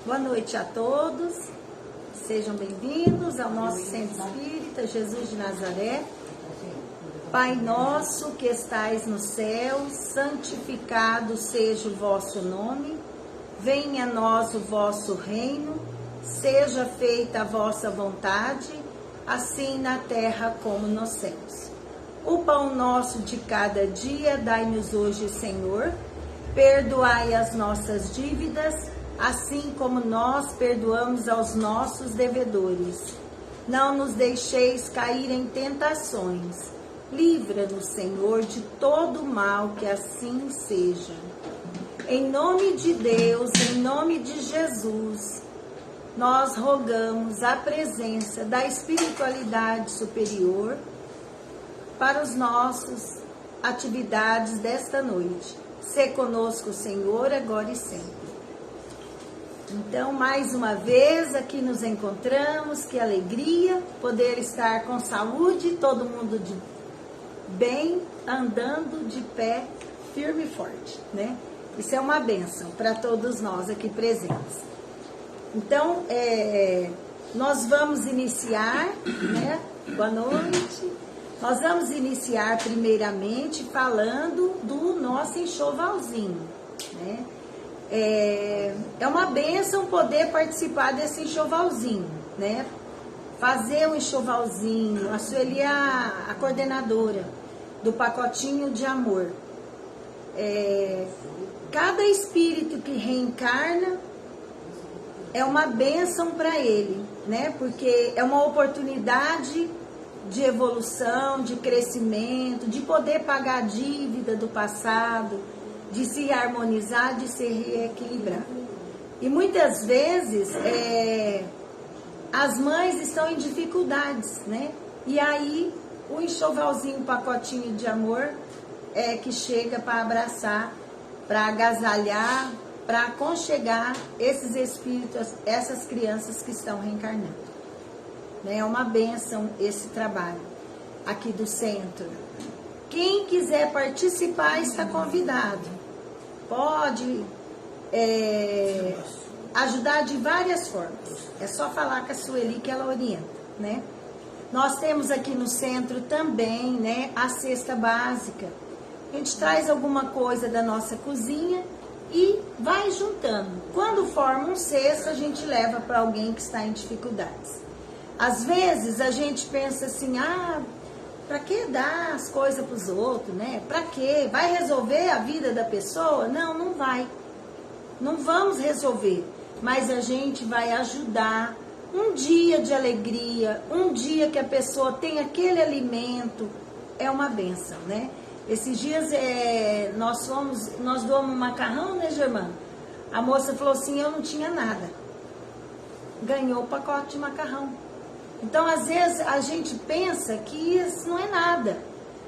Boa noite a todos, sejam bem-vindos ao nosso Centro Espírita Jesus de Nazaré. Pai nosso que estais no céu, santificado seja o vosso nome, venha a nós o vosso reino, seja feita a vossa vontade, assim na terra como nos céus. O pão nosso de cada dia dai-nos hoje, Senhor, perdoai as nossas dívidas, assim como nós perdoamos aos nossos devedores. Não nos deixeis cair em tentações. Livra-nos, Senhor, de todo mal, que assim seja. Em nome de Deus, em nome de Jesus, nós rogamos a presença da espiritualidade superior para os nossos atividades desta noite. Sê conosco, Senhor, agora e sempre. Então, mais uma vez, aqui nos encontramos, que alegria poder estar com saúde, todo mundo de bem, andando de pé, firme e forte, né? Isso é uma bênção para todos nós aqui presentes. Então, nós vamos iniciar, né? Boa noite. Nós vamos iniciar primeiramente falando do nosso enxovalzinho, né? É uma bênção poder participar desse enxovalzinho, né? Fazer um enxovalzinho. A Sueli é a coordenadora do pacotinho de amor. Cada espírito que reencarna é uma bênção para ele, né? Porque é uma oportunidade de evolução, de crescimento, de poder pagar a dívida do passado, de se harmonizar, de se reequilibrar. E muitas vezes as mães estão em dificuldades, né? E aí o enxovalzinho, o pacotinho de amor que chega para abraçar, para agasalhar, para aconchegar esses espíritos, essas crianças que estão reencarnando. É uma bênção esse trabalho aqui do centro. Quem quiser participar está convidado. Pode ajudar de várias formas. É só falar com a Sueli que ela orienta, né? Nós temos aqui no centro também, né, a cesta básica. A gente traz alguma coisa da nossa cozinha e vai juntando. Quando forma um cesto, a gente leva para alguém que está em dificuldades. Às vezes a gente pensa assim, para que dar as coisas para os outros, né? Para quê? Vai resolver a vida da pessoa? Não, não vai. Não vamos resolver. Mas a gente vai ajudar. Um dia de alegria, um dia que a pessoa tem aquele alimento, é uma bênção, né? Esses dias nós doamos um macarrão, né, Germana? A moça falou assim, eu não tinha nada. Ganhou o pacote de macarrão. Então, às vezes, a gente pensa que isso não é nada.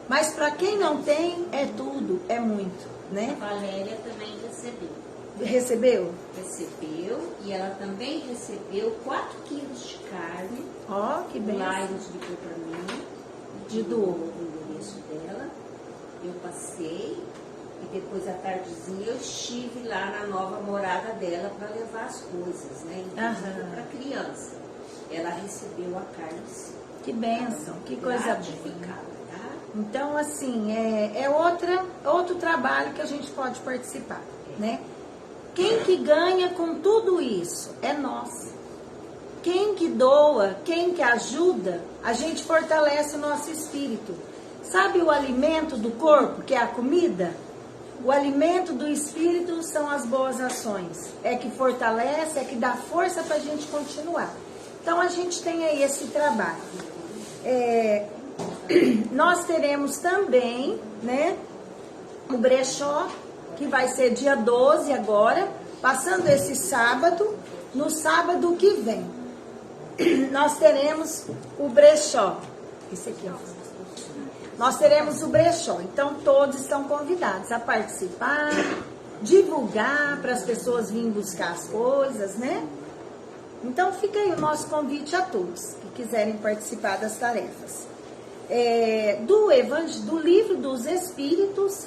Mas para quem não tem, é tudo, é muito, né? A Valéria também recebeu. Recebeu? Recebeu, e ela também recebeu 4 quilos de carne. Ó, que bem. Lá eles ligou para mim, doou o endereço dela. Eu passei, e depois à tardezinha eu estive lá na nova morada dela para levar as coisas, né? Inclusive para a criança. Ela recebeu a carne, sim. Que bênção, que coisa boa. Tá? Então, assim, outro trabalho que a gente pode participar, né? Quem que ganha com tudo isso é nós. Quem que doa, quem que ajuda, a gente fortalece o nosso espírito. Sabe o alimento do corpo, que é a comida? O alimento do espírito são as boas ações. É que fortalece, é que dá força para a gente continuar. Então, a gente tem aí esse trabalho. Nós teremos também, né, o brechó, que vai ser dia 12 agora, passando esse sábado, no sábado que vem. Nós teremos o brechó. Esse aqui, ó. Nós teremos o brechó. Então, todos estão convidados a participar, divulgar para as pessoas virem buscar as coisas, né? Então, fica aí o nosso convite a todos que quiserem participar das tarefas. Do livro dos Espíritos,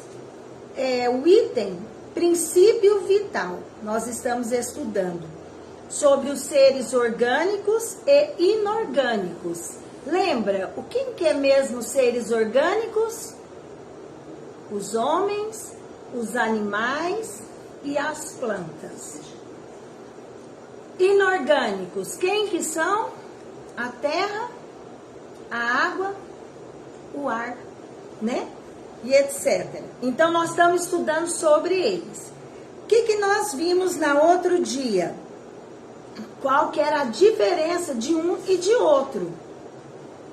o item Princípio Vital, nós estamos estudando. sobre os seres orgânicos e inorgânicos. Lembra, quem que é mesmo seres orgânicos? Os homens, os animais e as plantas. Inorgânicos, quem que são? A terra, a água, o ar, né? E etc. Então, nós estamos estudando sobre eles. O que nós vimos na outro dia? Qual que era a diferença de um e de outro?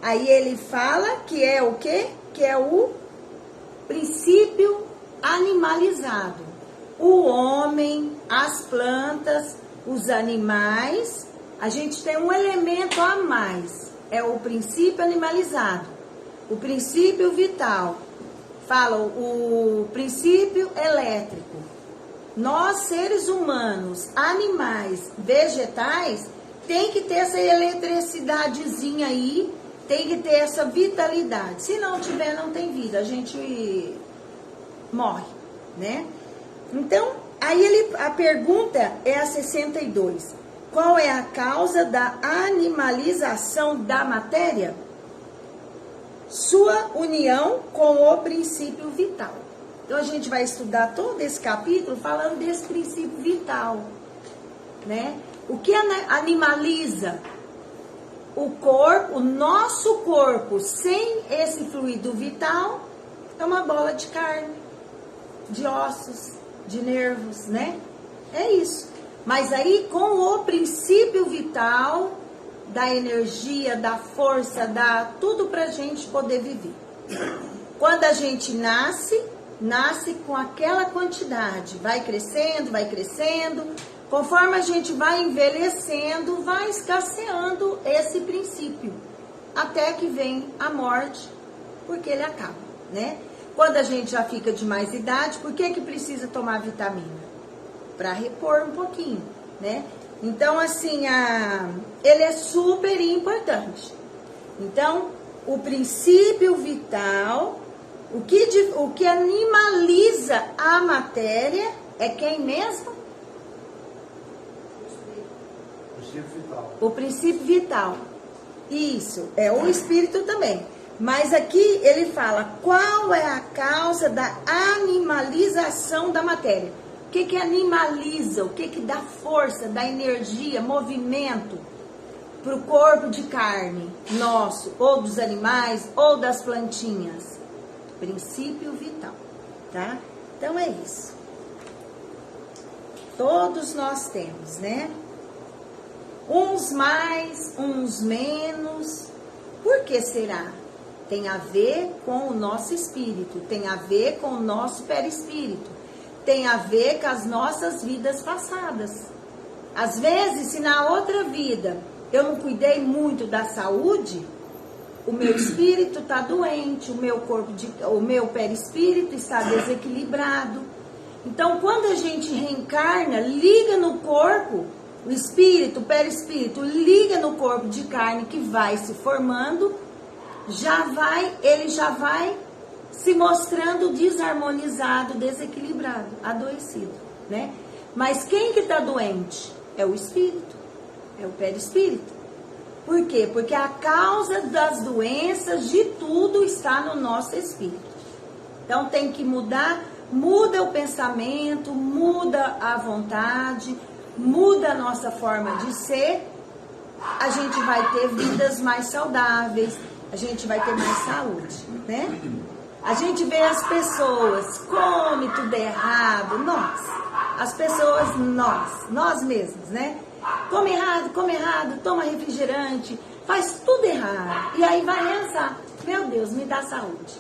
Aí ele fala que é o quê? Que é o princípio animalizado. O homem, as plantas, os animais, a gente tem um elemento a mais. É o princípio animalizado. O princípio vital. Fala o princípio elétrico. Nós, seres humanos, animais, vegetais, tem que ter essa eletricidadezinha aí, tem que ter essa vitalidade. Se não tiver, não tem vida, a gente morre, né? Então, aí a pergunta é a 62. Qual é a causa da animalização da matéria? Sua união com o princípio vital. Então, a gente vai estudar todo esse capítulo falando desse princípio vital, né? O que animaliza o corpo, o nosso corpo, sem esse fluido vital, é uma bola de carne, de ossos, de nervos, né? É isso. Mas aí, com o princípio vital, da energia, da força, dá tudo pra gente poder viver. Quando a gente nasce com aquela quantidade, vai crescendo, conforme a gente vai envelhecendo, vai escasseando esse princípio, até que vem a morte, porque ele acaba, né? Quando a gente já fica de mais idade, por que precisa tomar vitamina? Para repor um pouquinho, né? Então, assim, ele é super importante. Então, o princípio vital, o que animaliza a matéria é quem mesmo? O princípio vital. Isso, é o espírito também. Mas aqui ele fala qual é a causa da animalização da matéria. O que animaliza, o que dá força, dá energia, movimento para o corpo de carne nosso, ou dos animais, ou das plantinhas? Princípio vital, tá? Então é isso. Todos nós temos, né? Uns mais, uns menos. Por que será? Tem a ver com o nosso espírito, tem a ver com o nosso perispírito, tem a ver com as nossas vidas passadas. Às vezes, se na outra vida eu não cuidei muito da saúde, o meu espírito está doente, o meu perispírito está desequilibrado. Então, quando a gente reencarna, liga no corpo, o espírito, o perispírito, liga no corpo de carne que vai se formando, ele já vai se mostrando desarmonizado, desequilibrado, adoecido, né? Mas quem que está doente? É o espírito, é o perispírito. Por quê? Porque a causa das doenças, de tudo, está no nosso espírito. Então tem que mudar, muda o pensamento, muda a vontade, muda a nossa forma de ser, a gente vai ter vidas mais saudáveis, a gente vai ter mais saúde, né? A gente vê as pessoas, come tudo errado, nós mesmos, né? Come errado, toma refrigerante, faz tudo errado. E aí vai rezar, meu Deus, me dá saúde.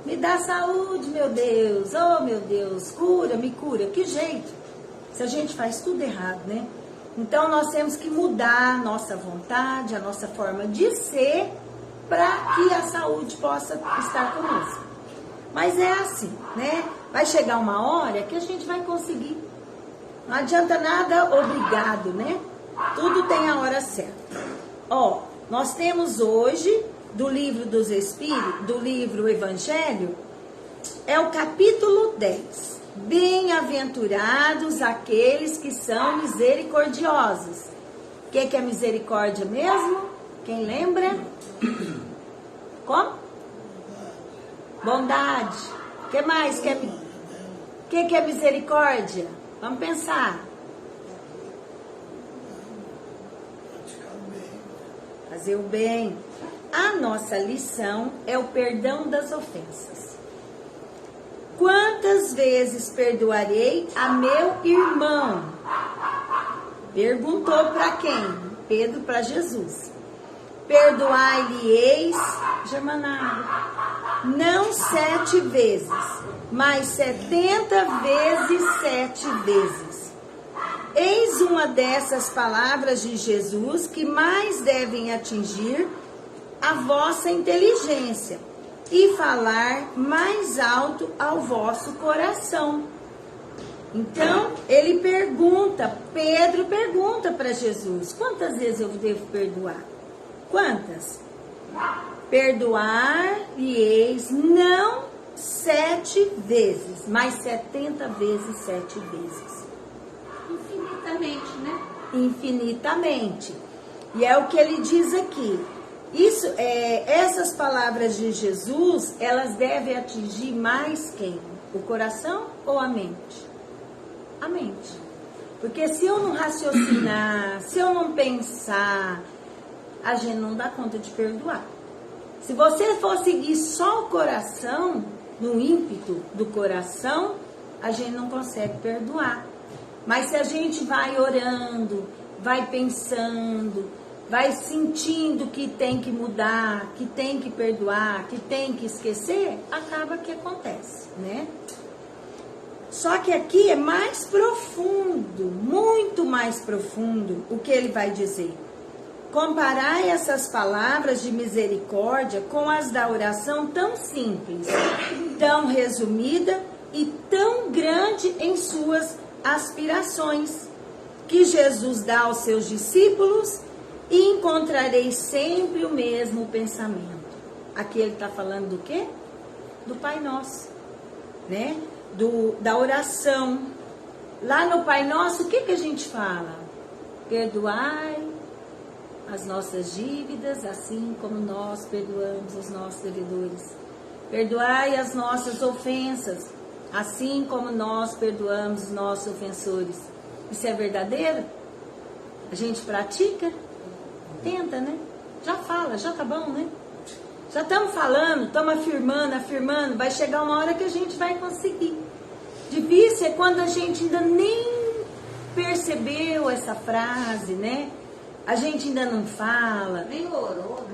Me dá saúde, meu Deus, oh meu Deus, me cura. Que jeito? Se a gente faz tudo errado, né? Então nós temos que mudar a nossa vontade, a nossa forma de ser, para que a saúde possa estar conosco. Mas é assim, né? Vai chegar uma hora que a gente vai conseguir. Não adianta nada obrigado, né? Tudo tem a hora certa. Ó, nós temos hoje, do livro dos Espíritos, do livro Evangelho, é o capítulo 10. Bem-aventurados aqueles que são misericordiosos. O que é misericórdia mesmo? Quem lembra? Como? Bondade. O que mais? O que é misericórdia? Vamos pensar. Fazer o bem. A nossa lição é o perdão das ofensas. Quantas vezes perdoarei a meu irmão? Perguntou para quem? Pedro para Jesus. Perdoai-lhe-eis, Germanado, não 7 vezes, mas 70 vezes 7 vezes. Eis uma dessas palavras de Jesus que mais devem atingir a vossa inteligência e falar mais alto ao vosso coração. Então, ele pergunta, Pedro pergunta para Jesus, quantas vezes eu devo perdoar? Quantas? Perdoar-lhe-eis não 7 vezes, mas 70 vezes 7 vezes. Infinitamente, né? Infinitamente. E é o que ele diz aqui. Isso, essas palavras de Jesus, elas devem atingir mais quem? O coração ou a mente? A mente. Porque se eu não raciocinar, se eu não pensar, a gente não dá conta de perdoar. Se você for seguir só o coração, no ímpeto do coração, a gente não consegue perdoar. Mas se a gente vai orando, vai pensando, vai sentindo que tem que mudar, que tem que perdoar, que tem que esquecer, acaba que acontece, né? Só que aqui é mais profundo, muito mais profundo o que ele vai dizer. Comparai essas palavras de misericórdia com as da oração tão simples, tão resumida e tão grande em suas aspirações, que Jesus dá aos seus discípulos, e encontrareis sempre o mesmo pensamento. Aqui ele está falando do quê? Do Pai Nosso, né? Da oração. Lá no Pai Nosso, o que a gente fala? Perdoai as nossas dívidas, assim como nós perdoamos os nossos devedores. Perdoai as nossas ofensas, assim como nós perdoamos os nossos ofensores. Isso é verdadeiro? A gente pratica? Tenta, né? Já fala, já tá bom, né? Já estamos falando, estamos afirmando, vai chegar uma hora que a gente vai conseguir. Difícil é quando a gente ainda nem percebeu essa frase, né? A gente ainda não fala.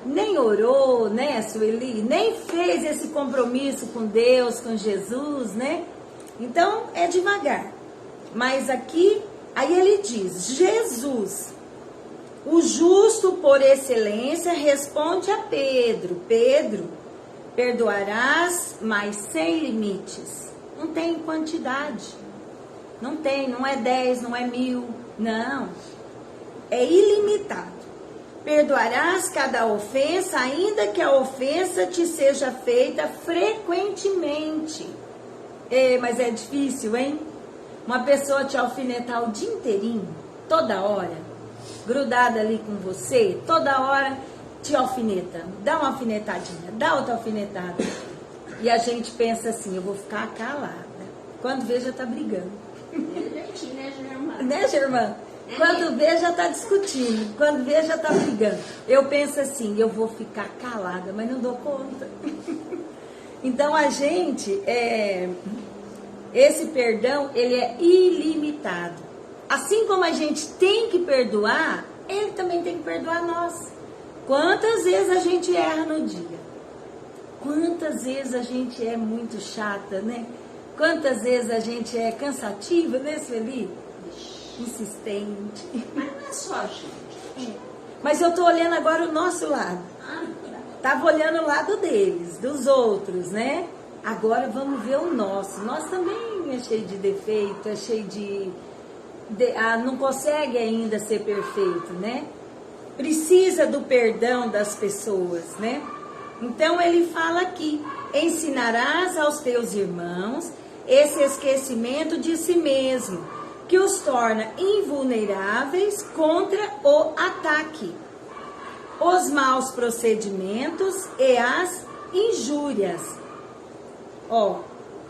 Nem orou, né, Sueli? Nem fez esse compromisso com Deus, com Jesus, né? Então, é devagar. Mas aqui, aí ele diz, Jesus, o justo por excelência, responde a Pedro. Pedro, perdoarás, mas sem limites. Não tem quantidade. Não tem, não é 10, não é 1000. Não. É ilimitado. Perdoarás cada ofensa, ainda que a ofensa te seja feita frequentemente. Mas é difícil, hein? Uma pessoa te alfinetar o dia inteirinho, toda hora, grudada ali com você, toda hora te alfineta. Dá uma alfinetadinha, dá outra alfinetada. E a gente pensa assim, eu vou ficar calada. Quando vê, já tá brigando. Né, Germã? Né, Germã? Quando vê, já tá discutindo. Quando vê, já tá brigando. Eu penso assim, eu vou ficar calada, mas não dou conta. Então, a gente, esse perdão, ele é ilimitado. Assim como a gente tem que perdoar, ele também tem que perdoar nós. Quantas vezes a gente erra no dia? Quantas vezes a gente é muito chata, né? Quantas vezes a gente é cansativa, né, Sueli? Insistente. Mas não é só a gente. Mas eu tô olhando agora o nosso lado. Tava olhando o lado deles, dos outros, né? Agora vamos ver o nosso. Nós também é cheio de defeito, é cheio não consegue ainda ser perfeito, né? Precisa do perdão das pessoas, né? Então ele fala aqui, ensinarás aos teus irmãos esse esquecimento de si mesmo, que os torna invulneráveis contra o ataque, os maus procedimentos e as injúrias.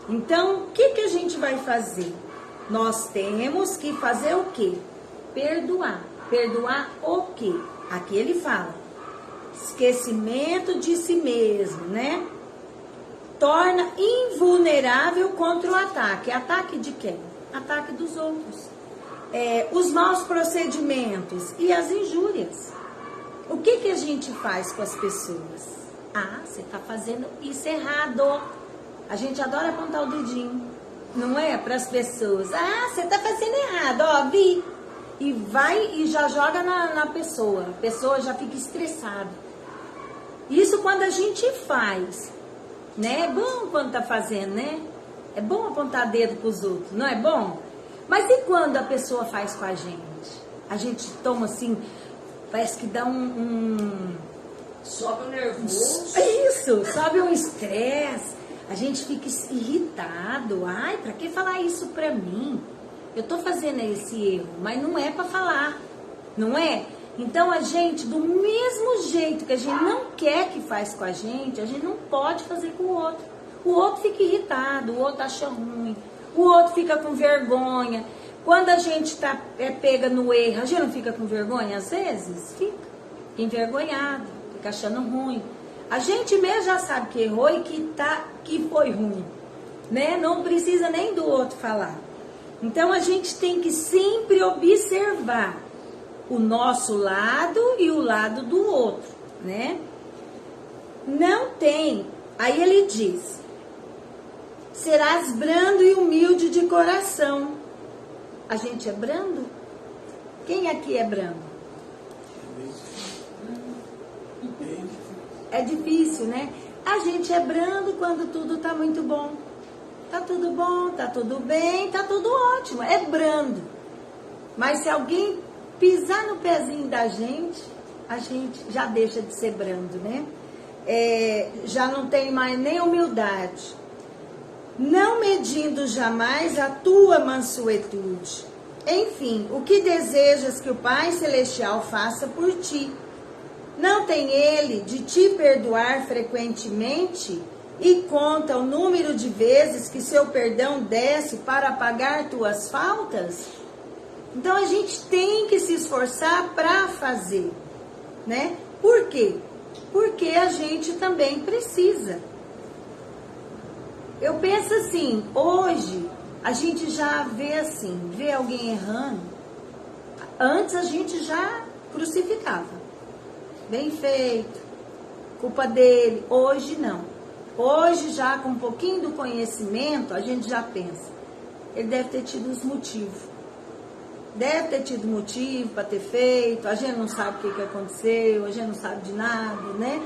Então, o que a gente vai fazer? Nós temos que fazer o quê? Perdoar. Perdoar o quê? Aqui ele fala, esquecimento de si mesmo, né? Torna invulnerável contra o ataque. Ataque de quem? Ataque dos outros. Os maus procedimentos e as injúrias. O que a gente faz com as pessoas? Você está fazendo isso errado. A gente adora apontar o dedinho, não é? Para as pessoas. Você está fazendo errado, vi. E vai e já joga na pessoa. A pessoa já fica estressada. Isso quando a gente faz, né? É bom quando tá fazendo, né? É bom apontar dedo pros outros, não é bom? Mas e quando a pessoa faz com a gente? A gente toma assim, parece que dá sobe um nervoso. Isso, sobe um estresse. A gente fica irritado. Pra que falar isso pra mim? Eu tô fazendo esse erro, mas não é pra falar, não é? Então a gente, do mesmo jeito que a gente não quer que faz com a gente não pode fazer com o outro. O outro fica irritado, o outro acha ruim, o outro fica com vergonha. Quando a gente pega no erro, a gente não fica com vergonha às vezes? Fica envergonhado, fica achando ruim. A gente mesmo já sabe que errou e que foi ruim, né? Não precisa nem do outro falar. Então a gente tem que sempre observar o nosso lado e o lado do outro, né? Não tem. Aí ele diz: serás brando e humilde de coração. A gente é brando? Quem aqui é brando? É difícil, né? A gente é brando quando tudo tá muito bom. Tá tudo bom, tá tudo bem, tá tudo ótimo. É brando. Mas se alguém pisar no pezinho da gente, a gente já deixa de ser brando, né? Já não tem mais nem humildade. Não medindo jamais a tua mansuetude. Enfim, o que desejas que o Pai Celestial faça por ti? Não tem ele de te perdoar frequentemente e conta o número de vezes que seu perdão desce para apagar tuas faltas? Então a gente tem que se esforçar para fazer, né? Por quê? Porque a gente também precisa. Eu penso assim, hoje a gente já vê alguém errando. Antes a gente já crucificava. Bem feito, culpa dele. Hoje não. Hoje já com um pouquinho do conhecimento, a gente já pensa, ele deve ter tido os motivos. Deve ter tido motivo para ter feito, a gente não sabe o que aconteceu, a gente não sabe de nada, né?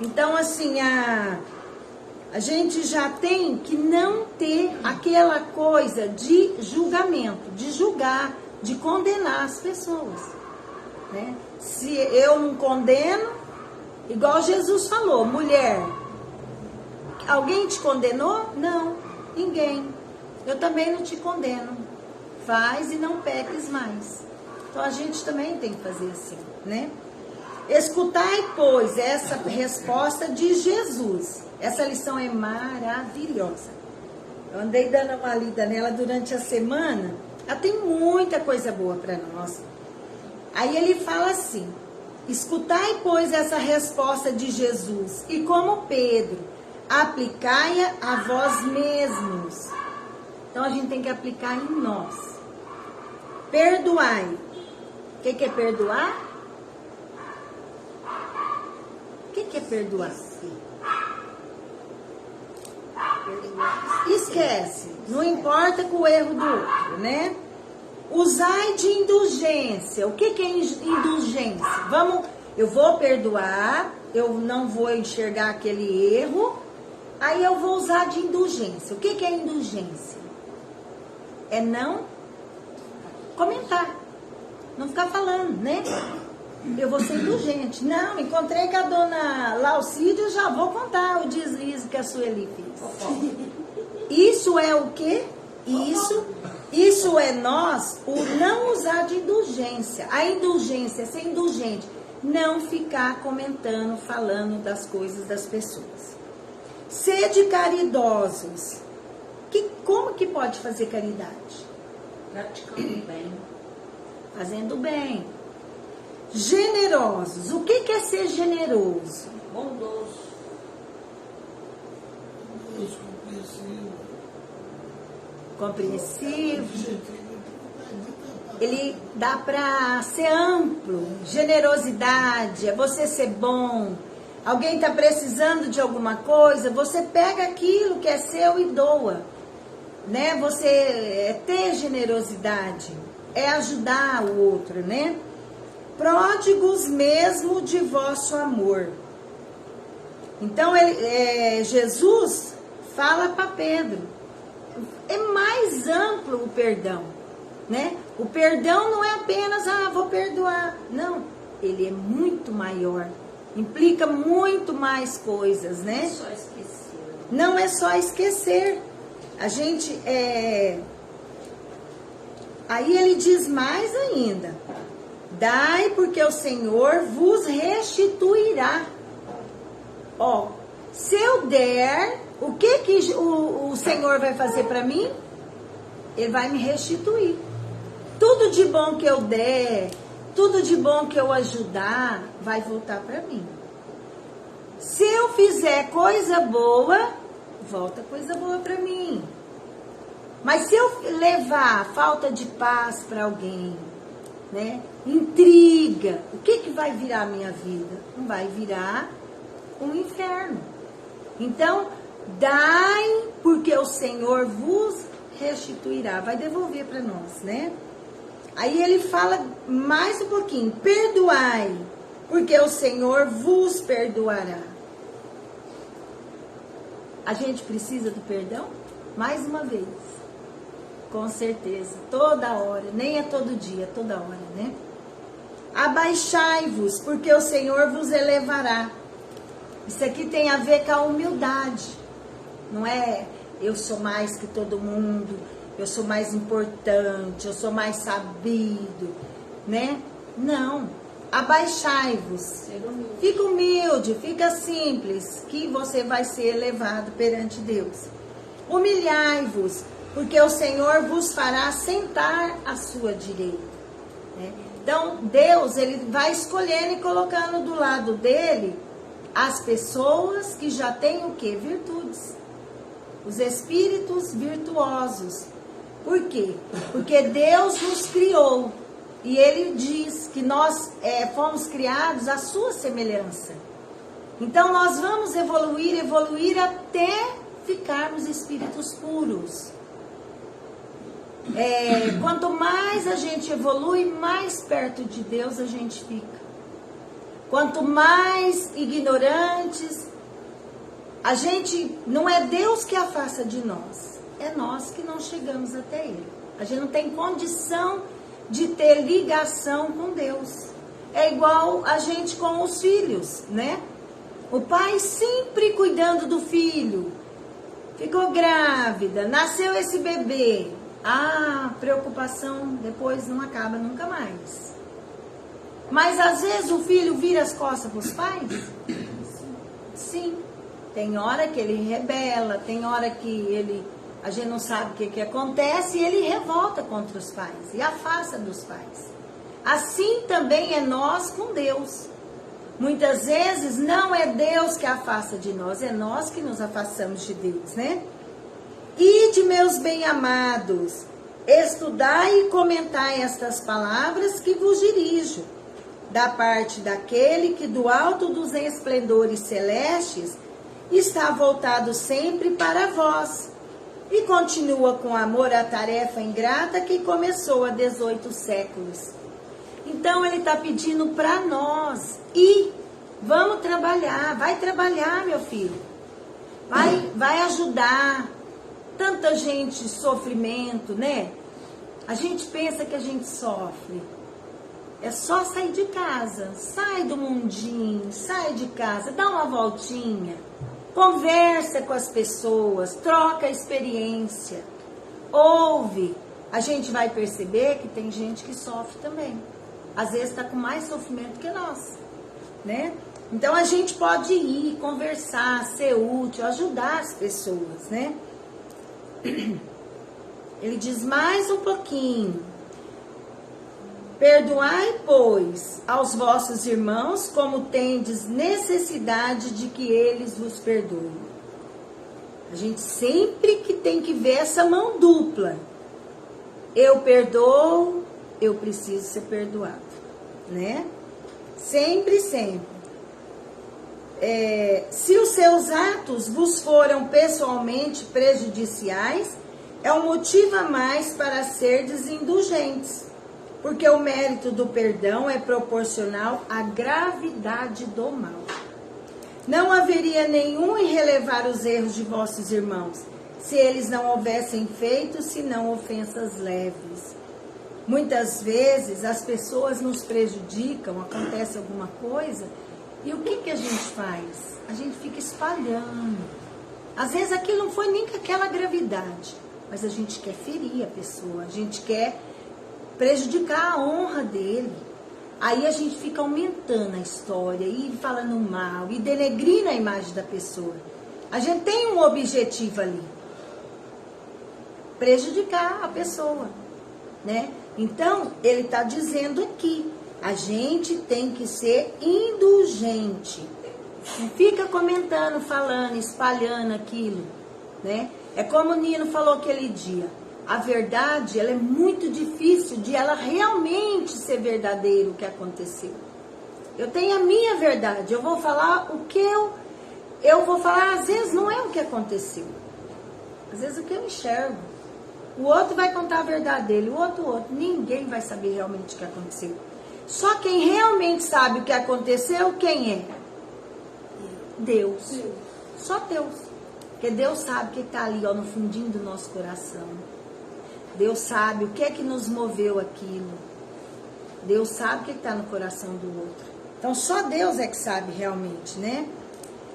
Então, assim, a gente já tem que não ter aquela coisa de julgamento, de julgar, de condenar as pessoas, né? Se eu não condeno, igual Jesus falou, mulher, alguém te condenou? Não, ninguém. Eu também não te condeno. Faz e não peques mais. Então a gente também tem que fazer assim, né? Escutai, pois, essa resposta de Jesus. Essa lição é maravilhosa. Eu andei dando uma lida nela durante a semana. Ela tem muita coisa boa para nós. Aí ele fala assim: escutai, pois, essa resposta de Jesus. E como Pedro, aplicai-a a vós mesmos. Então a gente tem que aplicar em nós. Perdoai. O que é perdoar? O que é perdoar? Esquece. Não importa com o erro do outro, né? Usai de indulgência. O que é indulgência? Eu vou perdoar, eu não vou enxergar aquele erro, aí eu vou usar de indulgência. O que é indulgência? É não comentar, não ficar falando, né? Eu vou ser indulgente. Não, encontrei com a dona Laucídia, já vou contar o deslize que a Sueli fez. Isso é o quê? Isso é nós, o não usar de indulgência. A indulgência, ser indulgente, não ficar comentando, falando das coisas das pessoas. Sede caridosos. Como que pode fazer caridade? Praticando o bem. Fazendo bem. Generosos. O que é ser generoso? Bondoso. Compreensivo. Ele dá para ser amplo. Generosidade é você ser bom. Alguém está precisando de alguma coisa, você pega aquilo que é seu e doa. Né? Você ter generosidade, é ajudar o outro, né? Pródigos mesmo de vosso amor. Então, Jesus fala para Pedro. É mais amplo o perdão, né? O perdão não é apenas, vou perdoar. Não, ele é muito maior. Implica muito mais coisas, né? Não é só esquecer. Não é só esquecer. A gente, aí ele diz mais ainda. Dai porque o Senhor vos restituirá. Ó, se eu der, o que o Senhor vai fazer para mim? Ele vai me restituir. Tudo de bom que eu der, tudo de bom que eu ajudar, vai voltar para mim. Se eu fizer coisa boa, volta coisa boa para mim. Mas se eu levar falta de paz para alguém, né? Intriga, o que vai virar a minha vida? Não vai virar um inferno. Então, dai, porque o Senhor vos restituirá, vai devolver para nós, né? Aí ele fala mais um pouquinho, perdoai, porque o Senhor vos perdoará. A gente precisa do perdão? Mais uma vez, com certeza, toda hora, nem é todo dia, toda hora, né? Abaixai-vos, porque o Senhor vos elevará. Isso aqui tem a ver com a humildade. Não é eu sou mais que todo mundo, eu sou mais importante, eu sou mais sabido, né? Não. Abaixai-vos. Fica humilde, fica simples, que você vai ser elevado perante Deus. Humilhai-vos, porque o Senhor vos fará sentar à sua direita. Né? Então, Deus, ele vai escolhendo e colocando do lado dele as pessoas que já têm o quê? Virtudes. Os espíritos virtuosos. Por quê? Porque Deus nos criou. E ele diz que nós fomos criados à sua semelhança. Então, nós vamos evoluir até ficarmos espíritos puros. Quanto mais a gente evolui, mais perto de Deus a gente fica. Quanto mais ignorantes, a gente, não é Deus que afasta de nós, é nós que não chegamos até Ele. A gente não tem condição de ter ligação com Deus. É igual a gente com os filhos, né? O pai sempre cuidando do filho. Ficou grávida, nasceu esse bebê. Preocupação depois não acaba nunca mais. Mas às vezes o filho vira as costas para os pais? Sim. Tem hora que ele rebela, tem hora que a gente não sabe o que acontece e ele revolta contra os pais e afasta dos pais. Assim também é nós com Deus. Muitas vezes não é Deus que afasta de nós, é nós que nos afastamos de Deus, né? Ide, meus bem-amados, estudai e comentai estas palavras que vos dirijo, da parte daquele que do alto dos esplendores celestes está voltado sempre para vós, e continua com amor a tarefa ingrata que começou há 18 séculos. Então ele está pedindo para nós, vamos trabalhar, vai trabalhar, meu filho, vai ajudar. Tanta gente, sofrimento, né? A gente pensa que a gente sofre. É só sair de casa, sai do mundinho, sai de casa, dá uma voltinha. Conversa com as pessoas, troca experiência, ouve. A gente vai perceber que tem gente que sofre também. Às vezes está com mais sofrimento que nós, né? Então a gente pode ir, conversar, ser útil, ajudar as pessoas, né? Ele diz mais um pouquinho. Perdoai, pois, aos vossos irmãos, como tendes necessidade de que eles vos perdoem. A gente sempre que tem que ver essa mão dupla. Eu perdoo, eu preciso ser perdoado, né? Sempre, sempre. Se os seus atos vos foram pessoalmente prejudiciais, é um motivo a mais para serdes indulgentes. Porque o mérito do perdão é proporcional à gravidade do mal. Não haveria nenhum em relevar os erros de vossos irmãos, se eles não houvessem feito, senão ofensas leves. Muitas vezes as pessoas nos prejudicam, acontece alguma coisa, e o que a gente faz? A gente fica espalhando. Às vezes aquilo não foi nem com aquela gravidade, mas a gente quer ferir a pessoa, a gente quer prejudicar a honra dele. Aí a gente fica aumentando a história e falando mal e denegrindo a imagem da pessoa. A gente tem um objetivo ali: prejudicar a pessoa, né? Então ele está dizendo aqui, a gente tem que ser indulgente. Não fica comentando, falando, espalhando aquilo, né? É como o Nino falou aquele dia. A verdade, ela é muito difícil de ela realmente ser verdadeiro o que aconteceu. Eu tenho a minha verdade, eu vou falar o que eu vou falar, às vezes não é o que aconteceu. Às vezes o que eu enxergo. O outro vai contar a verdade dele, o outro. Ninguém vai saber realmente o que aconteceu. Só quem realmente sabe o que aconteceu, quem é? Deus. Só Deus. Porque Deus sabe o que está ali, ó, no fundinho do nosso coração. Deus sabe o que é que nos moveu aquilo. Deus sabe o que está no coração do outro. Então só Deus é que sabe realmente, né?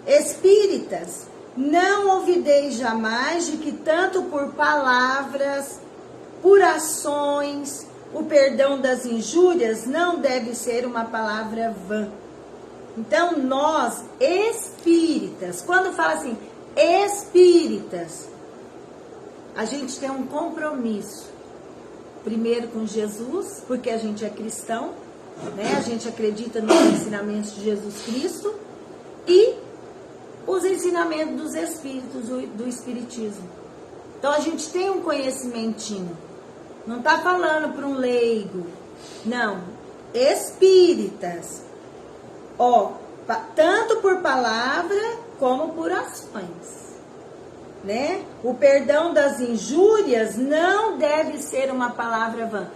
Espíritas, não ouvideis jamais de que tanto por palavras, por ações, o perdão das injúrias não deve ser uma palavra vã. Então nós, espíritas, quando fala assim, espíritas, a gente tem um compromisso, primeiro com Jesus, porque a gente é cristão, né? A gente acredita nos ensinamentos de Jesus Cristo e os ensinamentos dos espíritos, do espiritismo. Então a gente tem um conhecimentinho, não está falando para um leigo, não, espíritas, ó, tanto por palavra como por ações. Né? O perdão das injúrias não deve ser uma palavra vã.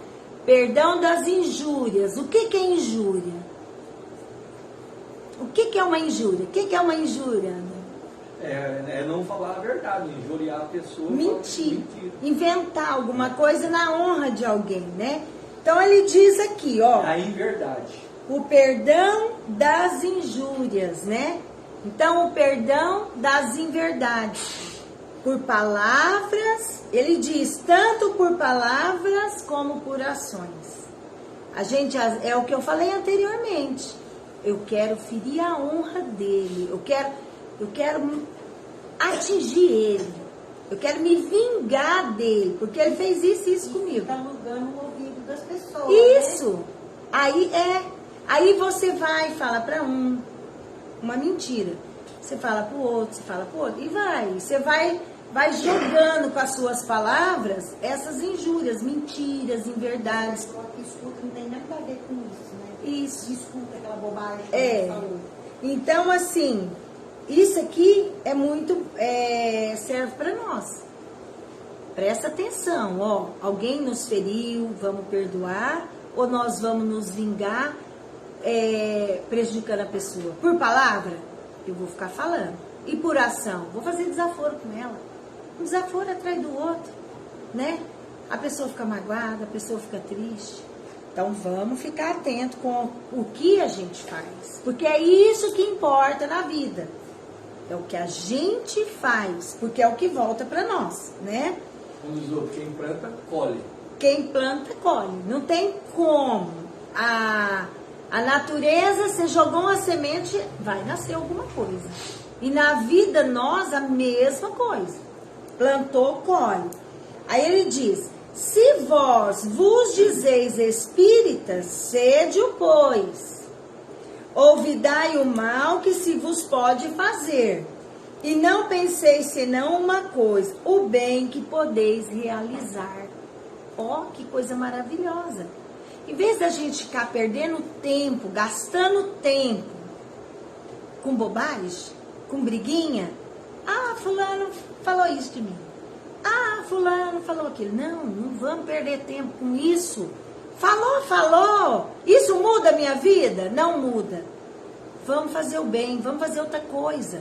Perdão das injúrias. O que é injúria? O que é uma injúria? O que é uma injúria? É não falar a verdade, injuriar a pessoa. Mentir. Inventar alguma coisa na honra de alguém, né? Então ele diz aqui, ó. A inverdade. O perdão das injúrias, né? Então o perdão das inverdades. Por palavras, ele diz, tanto por palavras como por ações. A gente, é o que eu falei anteriormente. Eu quero ferir a honra dele. Eu quero atingir ele. Eu quero me vingar dele, porque ele fez isso comigo. Está alugando o ouvido das pessoas. Isso. Né? Aí você vai e fala para uma mentira. Você fala pro outro, você fala pro outro. E você vai jogando com as suas palavras essas injúrias, mentiras, inverdades. Que escuta não tem nada a ver com isso, né? Isso. Escuta aquela bobagem que você falou. Então, assim, isso aqui é muito, serve para nós. Presta atenção, ó. Alguém nos feriu, vamos perdoar, ou nós vamos nos vingar, prejudicando a pessoa. Por palavra, eu vou ficar falando. E por ação, vou fazer desaforo com ela. Um desaforo atrás do outro, né? A pessoa fica magoada, a pessoa fica triste. Então vamos ficar atento com o que a gente faz, porque é isso que importa na vida. É o que a gente faz, porque é o que volta para nós, né? Como diz o outro, quem planta, colhe. Quem planta, colhe. Não tem como. A natureza, você jogou uma semente, vai nascer alguma coisa. E na vida, nós, a mesma coisa. Plantou, colhe. Aí ele diz, se vós vos dizeis espíritas, sede-o, pois. Ouvidai o mal que se vos pode fazer, e não penseis senão uma coisa, o bem que podeis realizar. Ó, que coisa maravilhosa. Em vez da gente ficar perdendo tempo, gastando tempo com bobagem, com briguinha, ah, fulano falou isso de mim. Ah, fulano falou aquilo. Não vamos perder tempo com isso. Falou. Isso muda a minha vida? Não muda. Vamos fazer o bem, vamos fazer outra coisa.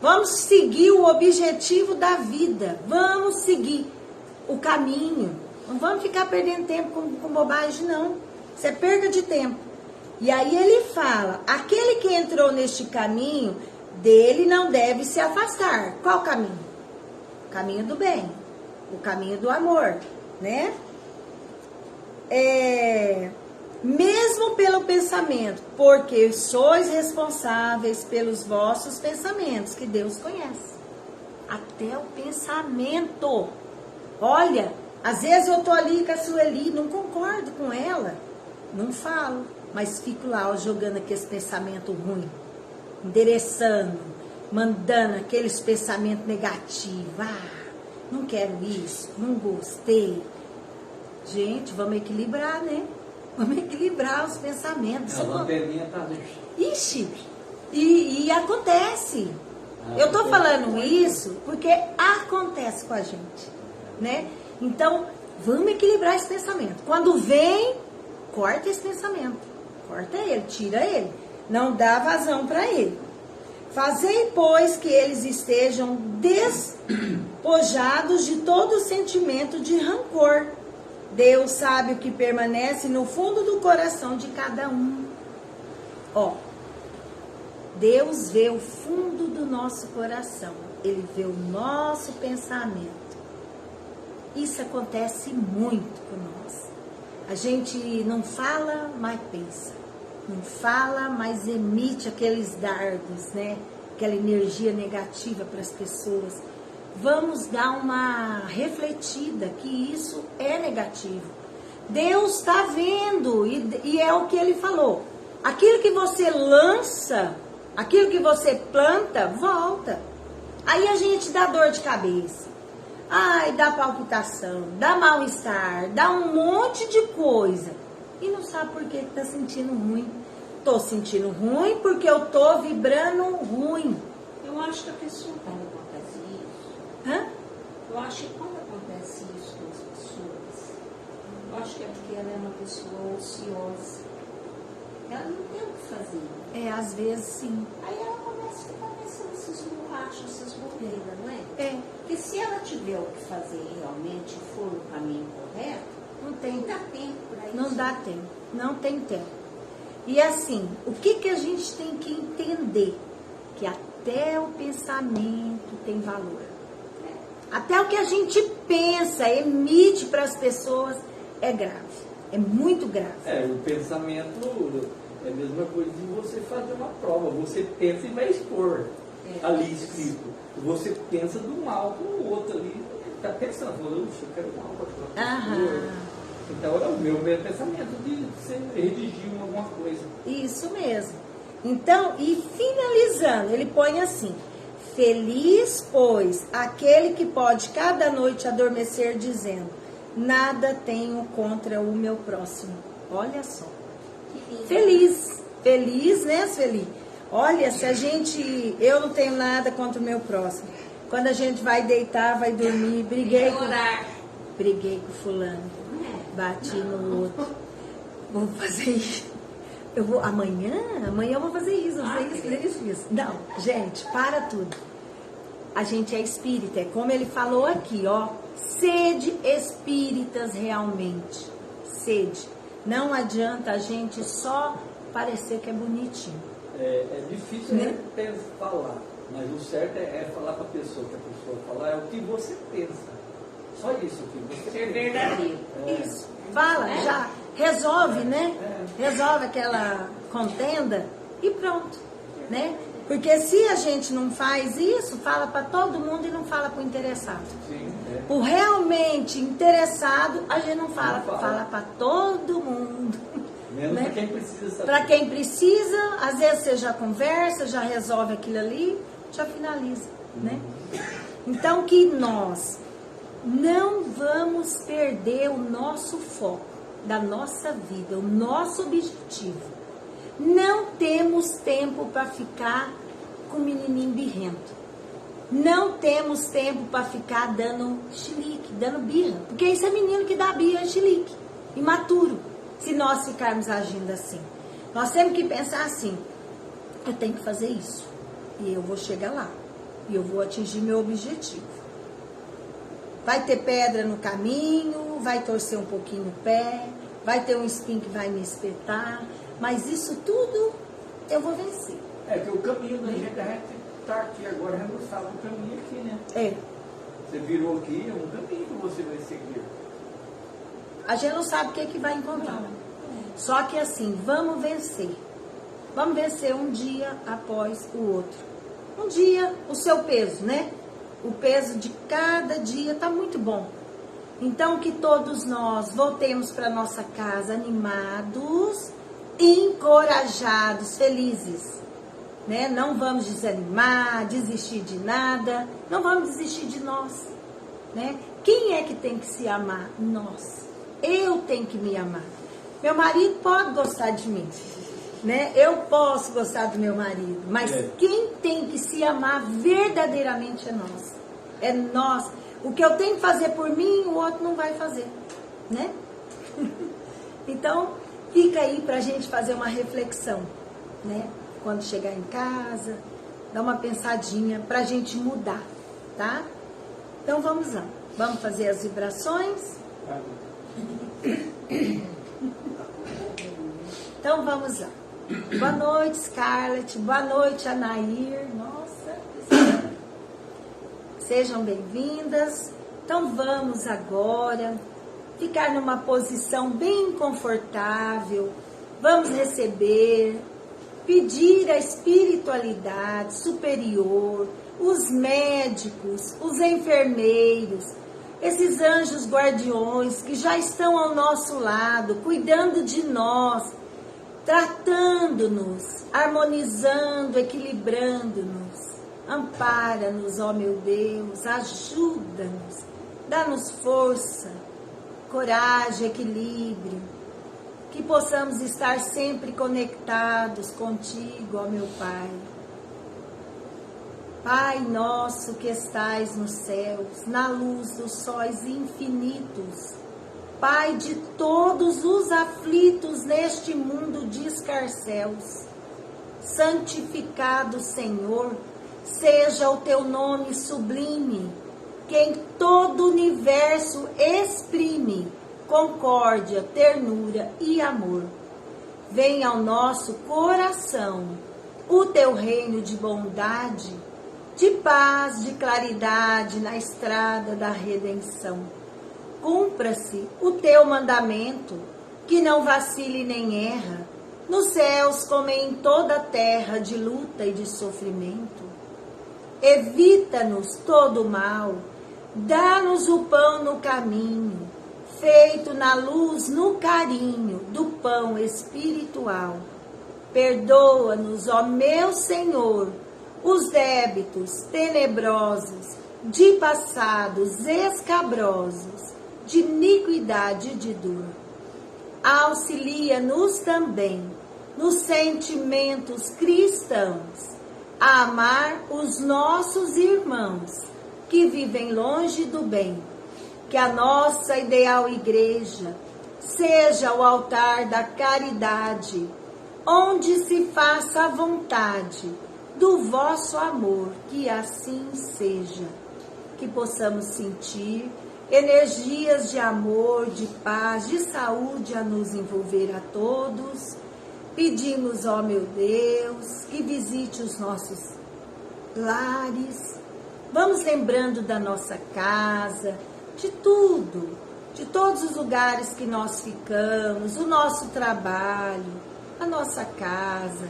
Vamos seguir o objetivo da vida. Vamos seguir o caminho. Não vamos ficar perdendo tempo com bobagem, não. Isso é perda de tempo. E aí ele fala, aquele que entrou neste caminho, dele não deve se afastar. Qual caminho? O caminho do bem. O caminho do amor, né? Mesmo pelo pensamento, porque sois responsáveis pelos vossos pensamentos, que Deus conhece. Até o pensamento. Olha, às vezes eu tô ali com a Sueli, não concordo com ela, não falo, mas fico lá ó, jogando aqueles pensamentos ruins, endereçando, mandando aqueles pensamentos negativos. Ah, não quero isso, não gostei. Gente, vamos equilibrar, né? Vamos equilibrar os pensamentos. A lanterninha tá... Ixi, e acontece. Eu tô falando isso porque acontece com a gente, né? Então, vamos equilibrar esse pensamento. Quando vem, corta esse pensamento. Corta ele, tira ele. Não dá vazão para ele. Fazei, pois, que eles estejam despojados de todo sentimento de rancor. Deus sabe o que permanece no fundo do coração de cada um. Ó, Deus vê o fundo do nosso coração. Ele vê o nosso pensamento. Isso acontece muito com nós. A gente não fala, mas pensa. Não fala, mas emite aqueles dardos, né? Aquela energia negativa para as pessoas. Vamos dar uma refletida que isso é negativo. Deus está vendo e é o que Ele falou. Aquilo que você lança, aquilo que você planta, volta. Aí a gente dá dor de cabeça. Ai, dá palpitação, dá mal-estar, dá um monte de coisa. E não sabe por que está sentindo ruim. Tô sentindo ruim porque eu tô vibrando ruim. Eu acho que a pessoa, quando acontece isso... Hã? Eu acho que quando acontece isso com as pessoas, eu acho que é porque ela é uma pessoa ociosa. Ela não tem o que fazer. Às vezes sim. Aí ela começa a ficar pensando esses borrachos, essas bobeiras, não é? É. Porque se ela tiver o que fazer realmente e for no caminho correto, Não tem. não dá tempo para isso. Não dá tempo. Não tem tempo. E assim, o que a gente tem que entender? Que até o pensamento tem valor. Até o que a gente pensa, emite para as pessoas, é grave. É muito grave. O pensamento é a mesma coisa de você fazer uma prova. Você pensa e vai expor ali escrito. Você pensa do mal para o outro ali. Está pensando, eu quero mal para aquela pessoa. Então é o meu pensamento de você redigir alguma coisa. Isso mesmo. Então, e finalizando, ele põe assim: feliz, pois, aquele que pode cada noite adormecer dizendo, nada tenho contra o meu próximo. Olha só. Feliz. Feliz, né, Sueli? Olha, se a gente... Eu não tenho nada contra o meu próximo. Quando a gente vai deitar, vai dormir, briguei com fulano. Bati no outro. Vou fazer isso. Amanhã eu vou fazer isso, isso. Não, gente, para tudo. A gente é espírita, é como ele falou aqui, ó. Sede espíritas realmente. Sede. Não adianta a gente só parecer que é bonitinho. É difícil falar. Mas o certo é falar para a pessoa, que a pessoa falar é o que você pensa. Só isso, o que você Ser pensa. verdadeiro. Isso. Fala, já resolve, né? Resolve aquela contenda e pronto, né? Porque se a gente não faz isso, fala para todo mundo e não fala para o interessado. Sim, O realmente interessado, a gente não fala, Não fala. fala para todo mundo. Menos né? para quem precisa saber. Para quem precisa, às vezes você já conversa, já resolve aquilo ali, já finaliza, né? Então que nós não vamos perder o nosso foco da nossa vida, o nosso objetivo. Não temos tempo para ficar com o menininho birrento. Não temos tempo para ficar dando chilique, dando birra. Porque isso é menino que dá birra e chilique. Imaturo. Se nós ficarmos agindo assim. Nós temos que pensar assim. Eu tenho que fazer isso. E eu vou chegar lá. E eu vou atingir meu objetivo. Vai ter pedra no caminho, vai torcer um pouquinho o pé, vai ter um espinho que vai me espetar. Mas isso tudo eu vou vencer. É que o caminho da gente está aqui agora, a gente não sabe o caminho aqui, né? É. Você virou aqui, é um caminho que você vai seguir. A gente não sabe o que vai encontrar. Só que assim, vamos vencer. Vamos vencer um dia após o outro. Um dia, o seu peso, né? O peso de cada dia está muito bom. Então, que todos nós voltemos para nossa casa animados, encorajados, felizes. Né? Não vamos desanimar, desistir de nada. Não vamos desistir de nós. Né? Quem é que tem que se amar? Nós. Eu tenho que me amar. Meu marido pode gostar de mim. Né? Eu posso gostar do meu marido. Mas quem tem que se amar verdadeiramente é nós. É nós. O que eu tenho que fazer por mim, o outro não vai fazer. Né? Então, fica aí pra gente fazer uma reflexão. Né? Quando chegar em casa, dá uma pensadinha pra gente mudar. Tá? Então, vamos lá. Vamos fazer as vibrações. Então vamos lá. Boa noite, Scarlett. Boa noite, Anair. Nossa, sejam bem-vindas. Então vamos agora ficar numa posição bem confortável. Vamos receber, pedir a espiritualidade superior, os médicos, os enfermeiros, esses anjos guardiões que já estão ao nosso lado, cuidando de nós, tratando-nos, harmonizando, equilibrando-nos. Ampara-nos, ó meu Deus, ajuda-nos, dá-nos força, coragem, equilíbrio, que possamos estar sempre conectados contigo, ó meu Pai. Pai nosso que estais nos céus, na luz dos sóis infinitos, Pai de todos os aflitos neste mundo de escarcéus, santificado, Senhor, seja o teu nome sublime, que em todo o universo exprime concórdia, ternura e amor. Venha ao nosso coração o teu reino de bondade, de paz, de claridade na estrada da redenção. Cumpra-se o teu mandamento, que não vacile nem erra, nos céus como em toda a terra de luta e de sofrimento. Evita-nos todo o mal, dá-nos o pão no caminho, feito na luz, no carinho do pão espiritual. Perdoa-nos, ó meu Senhor, os débitos tenebrosos, de passados escabrosos, de iniquidade e de dor. Auxilia-nos também nos sentimentos cristãos, a amar os nossos irmãos que vivem longe do bem. Que a nossa ideal igreja seja o altar da caridade, onde se faça a vontade do vosso amor, que assim seja. Que possamos sentir energias de amor, de paz, de saúde a nos envolver a todos. Pedimos, ó meu Deus, que visite os nossos lares. Vamos lembrando da nossa casa, de tudo, de todos os lugares que nós ficamos, o nosso trabalho, a nossa casa.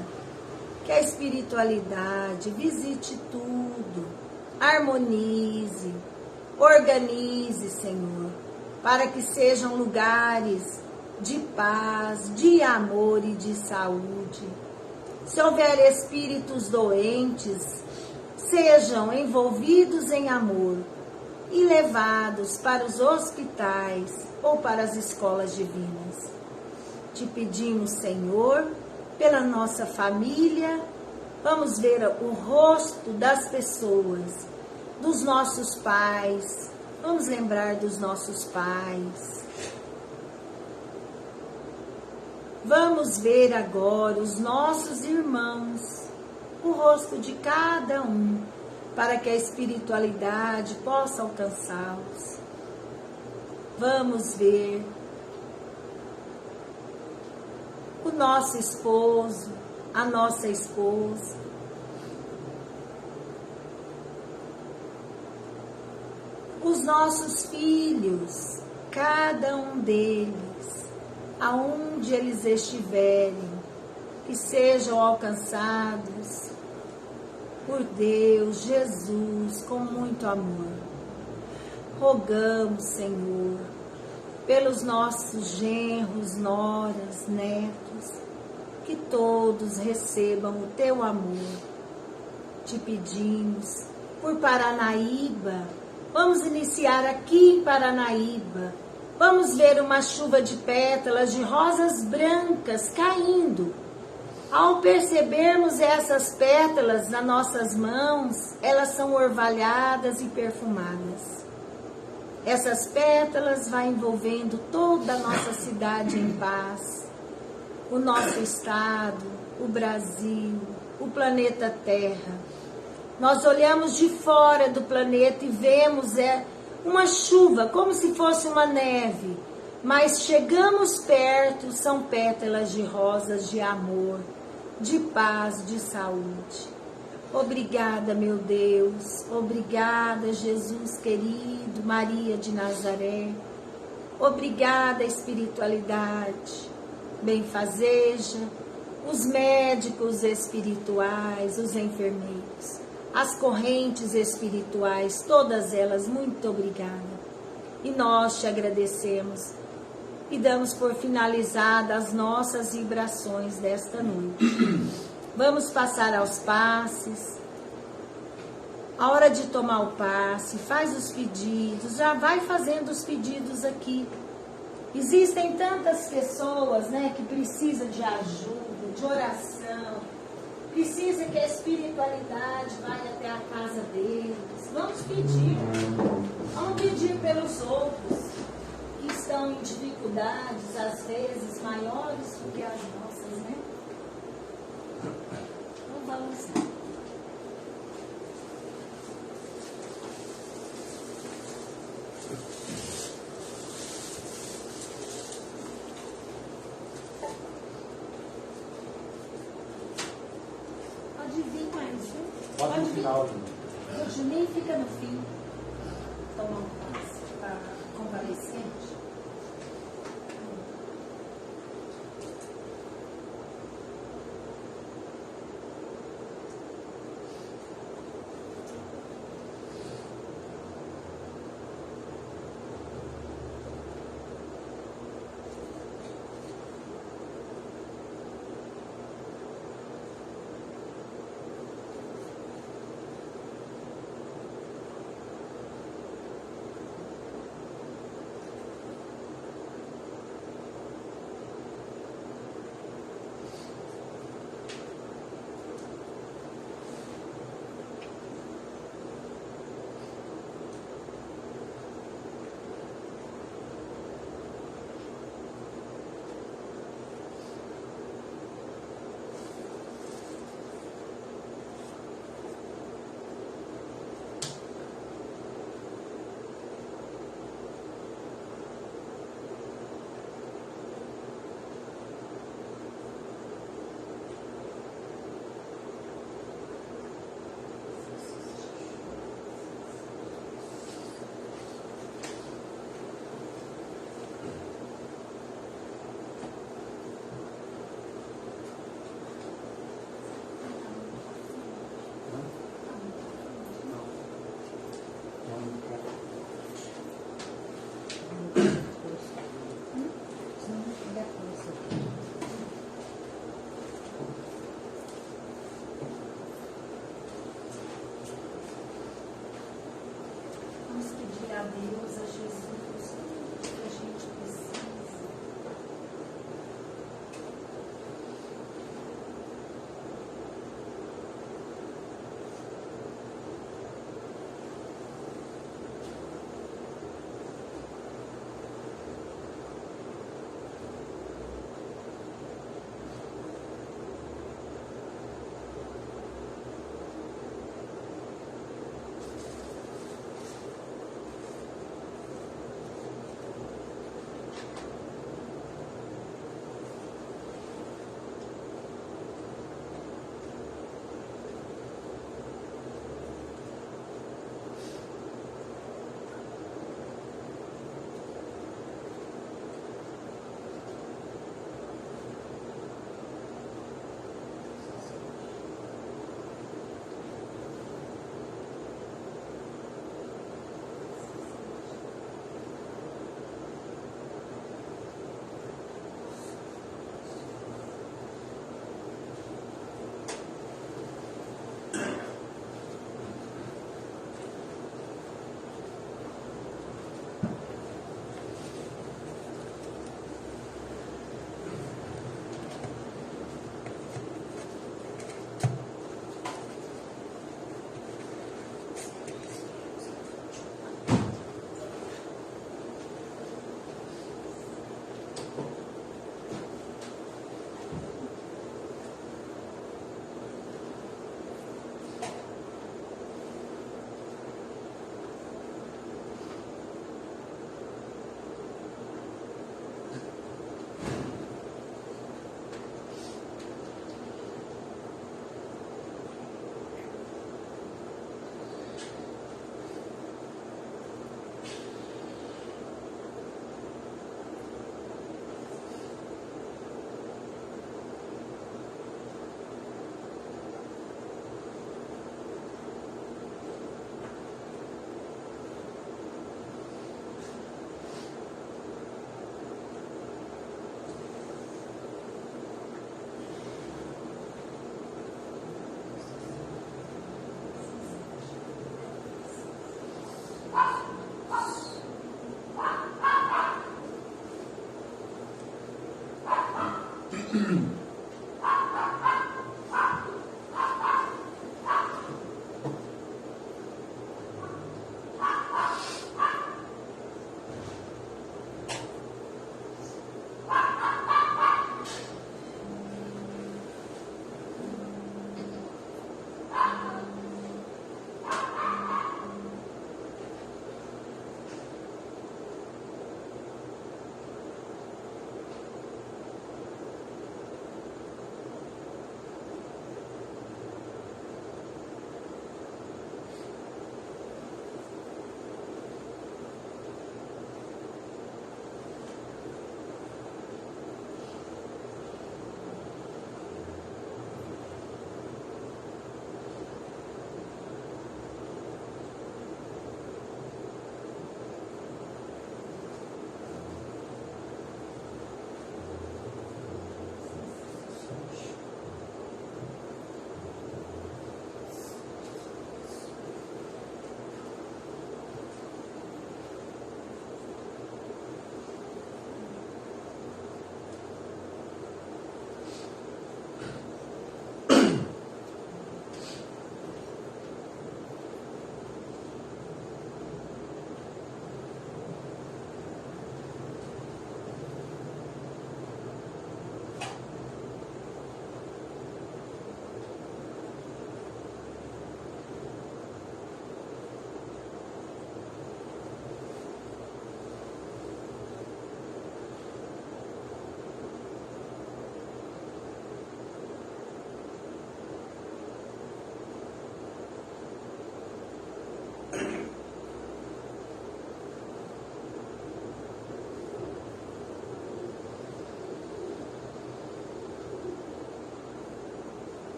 Que a espiritualidade visite tudo, harmonize, organize, Senhor, para que sejam lugares de paz, de amor e de saúde. Se houver espíritos doentes, sejam envolvidos em amor e levados para os hospitais ou para as escolas divinas. Te pedimos, Senhor, pela nossa família, vamos ver o rosto das pessoas, dos nossos pais, vamos lembrar dos nossos pais. Vamos ver agora os nossos irmãos, o rosto de cada um, para que a espiritualidade possa alcançá-los. Vamos ver o nosso esposo, a nossa esposa. Os nossos filhos, cada um deles, aonde eles estiverem, que sejam alcançados por Deus, Jesus, com muito amor. Rogamos, Senhor, pelos nossos genros, noras, netos, que todos recebam o teu amor. Te pedimos por Paranaíba, vamos iniciar aqui em Paranaíba, vamos ver uma chuva de pétalas de rosas brancas caindo. Ao percebermos essas pétalas nas nossas mãos, elas são orvalhadas e perfumadas. Essas pétalas vão envolvendo toda a nossa cidade em paz, o nosso estado, o Brasil, o planeta Terra. Nós olhamos de fora do planeta e vemos uma chuva, como se fosse uma neve, mas chegamos perto, são pétalas de rosas de amor, de paz, de saúde. Obrigada, meu Deus, obrigada, Jesus querido, Maria de Nazaré, obrigada, espiritualidade, benfazeja, os médicos espirituais, os enfermeiros, as correntes espirituais, todas elas, muito obrigada. E nós te agradecemos e damos por finalizadas as nossas vibrações desta noite. Vamos passar aos passes. A hora de tomar o passe, faz os pedidos, já vai fazendo os pedidos aqui. Existem tantas pessoas, né, que precisam de ajuda, de oração, precisa que a espiritualidade vá até a casa deles. Vamos pedir pelos outros que estão em dificuldades, às vezes maiores do que as nossas, né? Então vamos lá. Pode vir mais, viu? Pode vir. O Juninho fica no fim. Tomar um passe para convalescente.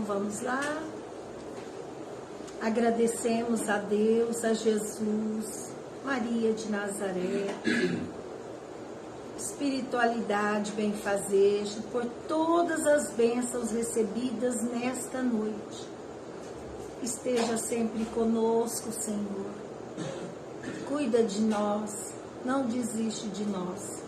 vamos lá. Agradecemos a Deus, a Jesus, Maria de Nazaré, espiritualidade, benfazejo, por todas as bênçãos recebidas nesta noite. Esteja sempre conosco, Senhor. Cuida de nós, não desiste de nós.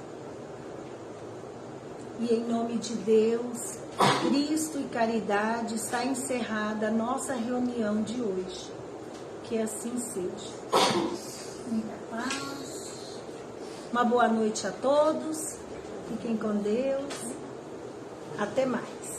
E em nome de Deus, Cristo e caridade, está encerrada a nossa reunião de hoje. Que assim seja. Muita paz. Uma boa noite a todos. Fiquem com Deus. Até mais.